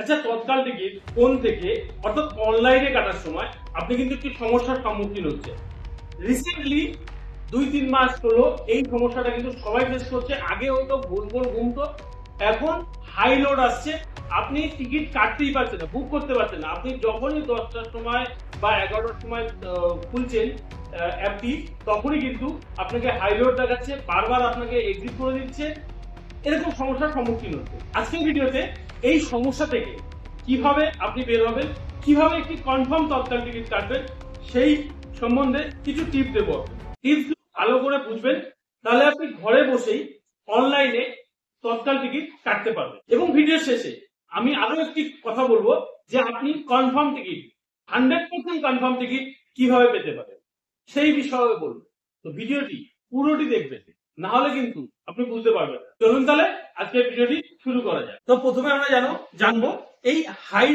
আচ্ছা, তৎকাল ticket phone থেকে অর্থাৎ অনলাইনে কাটার সময় আপনি কিন্তু একটি সমস্যার সম্মুখীন হচ্ছে। রিসেন্টলি 2-3 মাস হলো এই সমস্যাটা কিন্তু সবাই ফেস করছে। আগে হতো ভোর ভোর ঘুমতো, এখন হাই লোড আসছে, আপনি টিকিট কাটতেই পারছেন না, বুক করতে পারছেন না। আপনি যখনই 10টার সময় বা 11টার সময় খুলছেন অ্যাপটি, তখনই কিন্তু আপনাকে হাই লোড দেখাচ্ছে, বারবার আপনাকে এক্সিট করে দিচ্ছে, এরকম সমস্যার সম্মুখীন হচ্ছে। আজকের ভিডিওতে এই সমস্যা থেকে কিভাবে আপনি বের হবেন, কিভাবে একটি কনফার্ম তৎকাল টিকিট কাটবেন, সেই সম্বন্ধে কিছু টিপ দেবো। টিপস ভালো করে বুঝবেন, তাহলে আপনি ঘরে বসেই অনলাইনে তৎকাল টিকিট কাটতে পারবেন। এবং ভিডিও শেষে আমি আরো একটি কথা বলবো যে আপনি কনফার্ম টিকিট 100% কনফার্ম টিকিট কিভাবে পেতে পারেন সেই বিষয়ে বলবো। তো ভিডিওটি পুরোটি দেখবেন, না হলে কিন্তু আপনি বুঝতে পারবেন না। চলুন তাহলে আজকের ভিডিওটি শুরু করা যায়। তো প্রথমে আমরা জানবো এই হাই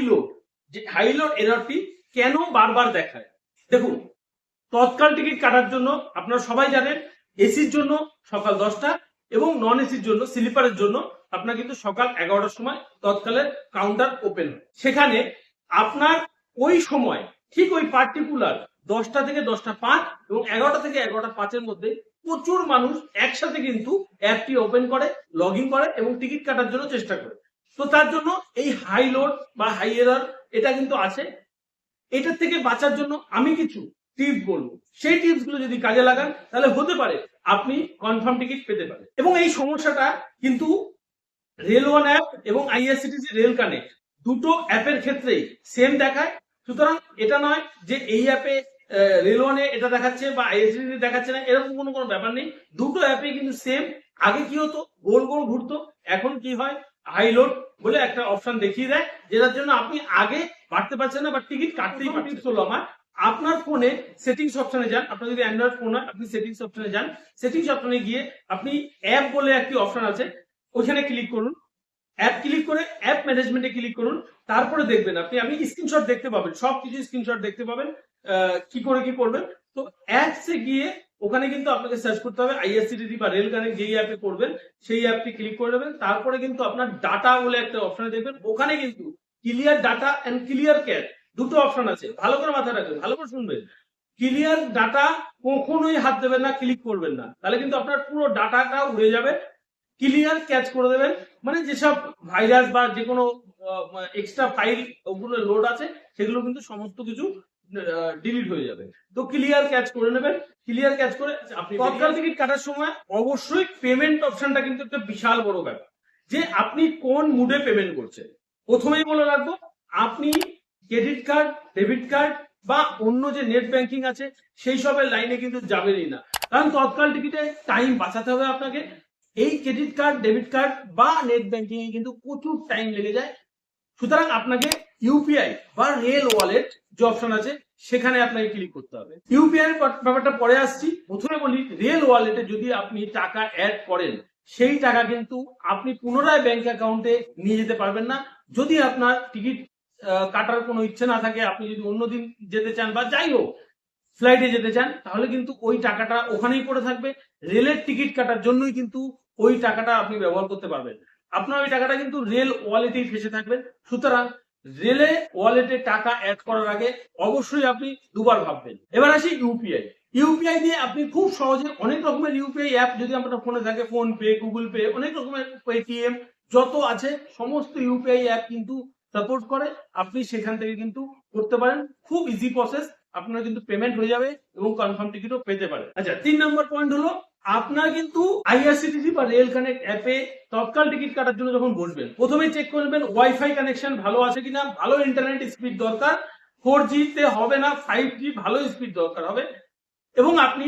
লোড এররটি কেন বারবার দেখায়। দেখুন, তৎকাল টিকিট কাটার জন্য আপনারা সবাই জানেন এসির জন্য সকাল 10টা এবং নন এসির জন্য স্লিপারের জন্য আপনার কিন্তু সকাল 11টার সময় তৎকালের কাউন্টার ওপেন হয়। সেখানে আপনার ওই সময় ঠিক ওই পার্টিকুলার 10টা থেকে 10টা 5 এবং 11টা থেকে 11টা 5-এর মধ্যে প্রচুর মানুষ একসাথে কিন্তু অ্যাপটি ওপেন করে, লগ ইন করে এবং টিকিট কাটার জন্য চেষ্টা করে। তো তার জন্য এই হাই লোড বা হাই এরর এটা কিন্তু আছে। এটার থেকে বাঁচার জন্য আমি কিছু টিপস বলবো, সেই টিপস গুলো যদি কাজে লাগান তাহলে হতে পারে আপনি কনফার্ম টিকিট পেতে পারেন। এবং এই সমস্যাটা কিন্তু রেল ওয়ান অ্যাপ এবং আইআরসিটিসি রেল কানেক্ট দুটো অ্যাপের ক্ষেত্রেই সেম দেখায়। সুতরাং এটা নয় যে এই অ্যাপে রেল ওয়ানে এটা দেখাচ্ছে বা আইআরসিটিসি দেখাচ্ছে না, এরকম কোনো ব্যাপার নেই। দুটো অ্যাপে কিন্তু সেম। আগে কি হতো, গোল গোল ঘুরতো, এখন কি হয়, হাই লোড বলে একটা অপশন দেখিয়ে দেয়, যেটার জন্য আপনি আগে বাড়তে পারছেন না বা টিকিট কাটতেই পারছেন। হলো আমার, আপনার ফোনে সেটিংস অপশনে যান। আপনার যদি অ্যান্ড্রয়েড ফোন হয় আপনি সেটিংস অপশনে যান। সেটিংস অপশনে গিয়ে আপনি অ্যাপ বলে একটি অপশন আছে, ওইখানে ক্লিক করুন। অ্যাপ ক্লিক করে অ্যাপ ম্যানেজমেন্টে ক্লিক করুন। তারপরে দেখবেন আপনি স্ক্রিনশট দেখতে পাবেন, সবকিছু স্ক্রিনশট দেখতে পাবেন। কি করে কি করবেন, তো অ্যাপসে গিয়ে ওখানে কিন্তু আপনাকে সার্চ করতে হবে আইআরসিটিসি বা রেল কানেক্ট, যেই অ্যাপে করবেন সেই অ্যাপটি ক্লিক করে নেবেন। তারপরে কিন্তু আপনার ডাটা বলে একটা অপশনে দেখবেন, ওখানে কিন্তু clear data and clear cache দুটো অপশন আছে। ভালো করে মাথায় রাখবেন, ভালো করে শুনবেন। ক্লিয়ার ডাটা কখনোই হাত দেবেন না, ক্লিক করবেন না, তাহলে কিন্তু আপনার পুরো ডাটাটা উড়ে যাবে। ক্লিয়ার ক্যাচ করে দেবেন, মানে যেসব ভাইরাস বা যে কোনো এক্সট্রা ফাইল ওগুলো লোড আছে সেগুলো কিন্তু সমস্ত কিছু ডিলিট হয়ে যাবে। তো ক্লিয়ার ক্যাচ করে নেবেন। ক্লিয়ার ক্যাচ করে আপনি তৎকাল টিকিট কাটার সময় অবশ্যই পেমেন্ট অপশনটা কিন্তু একটা বিশাল বড় ব্যাপার, যে আপনি কোন মুডে পেমেন্ট করছেন। প্রথমেই বলে রাখবো, আপনি ক্রেডিট কার্ড, ডেবিট কার্ড বা অন্য যে নেট ব্যাংকিং আছে সেই সবের লাইনে কিন্তু যাবেনই না, কারণ তৎকাল টিকিটে টাইম বাঁচাতে হবে আপনাকে। এই ক্রেডিট কার্ড, ডেবিট কার্ড বা নেট ব্যাংকিং এ কিন্তু প্রচুর টাইম লেগে যায়। সুতরাং আপনাকে ইউপিআই বা রেল ওয়ালেট যে অপশন আছে সেখানে আপনাকে ক্লিক করতে হবে। ইউপিআই এর ব্যাপারটা পরে আসছি। প্রথমে বলি, রেল ওয়ালেটে যদি আপনি টাকা অ্যাড করেন সেই টাকা কিন্তু আপনি পুনরায় ব্যাংক অ্যাকাউন্টে নিয়ে যেতে পারবেন না। যদি আপনার টিকিট কাটার কোনো ইচ্ছে না থাকে, আপনি যদি অন্যদিন যেতে চান বা যাই হোক ফ্লাইটে যেতে চান, তাহলে কিন্তু ওই টাকাটা ওখানেই পড়ে থাকবে। রেলের টিকিট কাটার জন্যই কিন্তু ওই টাকাটা আপনি ব্যবহার করতে পারবেন। আপনার ওই টাকাটা কিন্তু রেল ওয়ালেটেই ফেসে থাকবেন। সুতরাং রেলে ওয়ালেটে টাকা অ্যাড করার আগে অবশ্যই আপনি দুবার ভাববেন। এবার আসি ইউপিআই। ইউপিআই দিয়ে আপনি খুব সহজে অনেক রকমের ইউপিআই অ্যাপ যদি আপনার ফোনে থাকে, ফোন পে, গুগল পে, অনেক রকমের পেটিএম যত আছে সমস্ত ইউপিআই অ্যাপ কিন্তু সাপোর্ট করে। আপনি সেখান থেকে কিন্তু করতে পারেন, খুব ইজি প্রসেস। আপনার কিন্তু পেমেন্ট হয়ে যাবে এবং কনফার্ম টিকিটও পেতে পারেন। আচ্ছা, 3 নম্বর পয়েন্ট হলো, আপনার কিন্তু আইআরসিটিসি বা রেল কানেক্ট অ্যাপে তৎকাল টিকিট কাটার জন্য যখন বসবেন, প্রথমে চেক করবেন ওয়াইফাই কানেকশন ভালো আছে কিনা। ভালো ইন্টারনেট স্পিড দরকার, 4G তে হবে না, 5G ভালো স্পিড দরকার হবে। এবং আপনি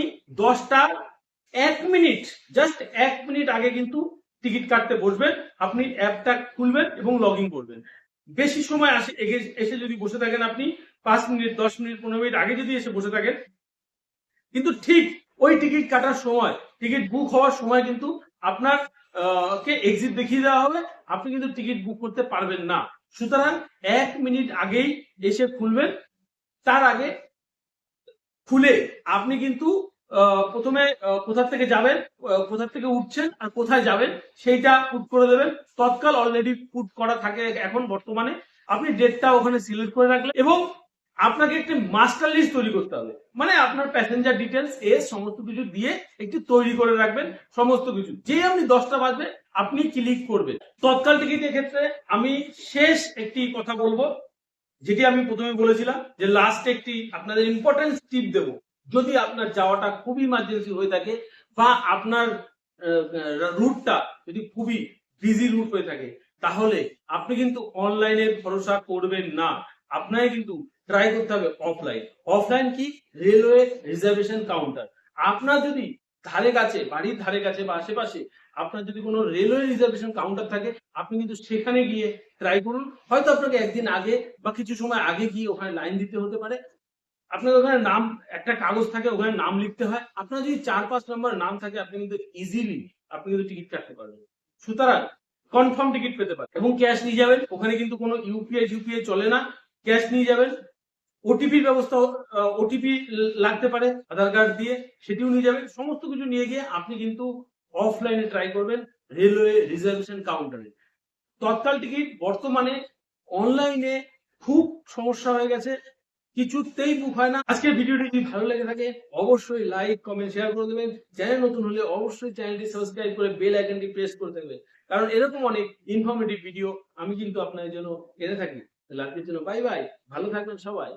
1 মিনিট, জাস্ট 1 মিনিট আগে কিন্তু টিকিট কাটতে বসবেন। আপনি অ্যাপটা খুলবেন এবং লগ ইন করবেন। বেশি সময় এসে যদি বসে থাকেন, আপনি 5 মিনিট, 10 মিনিট, 15 মিনিট আগে যদি এসে বসে থাকেন, কিন্তু ঠিক ওই টিকিট কাটার সময়, টিকিট বুক হওয়ার সময় কিন্তু আপনার কে এক্সিট দেখিয়ে দেওয়া হবে, আপনি কিন্তু টিকিট বুক করতে পারবেন না। সুতরাং 1 মিনিট আগেই এসে খুলবেন। তার আগে খুলে আপনি কিন্তু প্রথমে কোথা থেকে যাবেন, কোথা থেকে উঠছেন আর কোথায় যাবেন সেইটা পুট করে দেবেন। তৎকাল অলরেডি পুট করা থাকে এখন বর্তমানে। আপনি ডেটটা ওখানে সিলেক্ট করে রাখলেন এবং আপনাকে একটি মাস্টার লিস্ট তৈরি করতে হবে, মানে আপনার প্যাসেঞ্জার ডিটেলস সমস্ত কিছু দিয়ে একটি তৈরি করে রাখবেন সমস্ত কিছু। যেই আপনি 10টা বাজবে আপনি ক্লিক করবেন। তৎকাল টিকিটের ক্ষেত্রে আমি শেষ একটি কথা বলবো, যেটি আমি প্রথমে বলেছিলাম যে লাস্ট একটি আপনাদের ইম্পর্টেন্স টিপ দেব। যদি আপনার যাওয়াটা খুবই ইমার্জেন্সি হয়ে থাকে বা আপনার রুটটা যদি খুবই বিজি রুট হয়ে থাকে, তাহলে আপনি কিন্তু অনলাইনে ভরসা করবেন না। আপনাকে কিন্তু ট্রাই করতে হবে অফলাইন। অফলাইন কি? Railway reservation counter. আপনার যদি ধারে কাছে, বাড়ির ধারে কাছে বা আশেপাশে আপনার যদি কোনো রেলওয়ে রিজার্ভেশন কাউন্টার থাকে, আপনি কিন্তু সেখানে গিয়ে ট্রাই করুন। হয়তো আপনাকে একদিন আগে বা কিছু সময় আগে গিয়ে ওখানে লাইন দিতে হতে পারে। আপনার ওখানে নাম, একটা কাগজ থাকে, ওখানে নাম লিখতে হয়। আপনার যদি 4-5 নম্বর নাম থাকে, আপনি কিন্তু ইজিলি আপনি কিন্তু টিকিট কাটতে পারবেন। সুতরাং কনফার্ম টিকিট পেতে পারেন এবং ক্যাশ নিয়ে যাবেন। ওখানে কিন্তু কোনো ইউপিআই চলে না, ক্যাশ নিয়ে যাবেন। ওটিপির ব্যবস্থা, ওটিপি লাগতে পারে আধার কার্ড দিয়ে, সেটিও নিয়ে যাবেন। সমস্ত কিছু নিয়ে গিয়ে আপনি কিন্তু অফলাইনে ট্রাই করবেন রেলওয়ে রিজার্ভেশন কাউন্টারে। তৎকাল টিকিট বর্তমানে অনলাইনে খুব সমস্যা হয়ে গেছে, কিছুতেই বুক হয় না। আজকের ভিডিওটি যদি ভালো লেগে থাকে অবশ্যই লাইক, কমেন্ট, শেয়ার করে দেবেন। চ্যানেল নতুন হলে অবশ্যই চ্যানেলটি সাবস্ক্রাইব করে বেল আইকনটি প্রেস করে দেবেন, কারণ এরকম অনেক ইনফরমেটিভ ভিডিও আমি কিন্তু আপনাদের জন্য এনে থাকি। তাহলে আজকের জন্য বাই বাই, ভালো থাকবেন সবাই।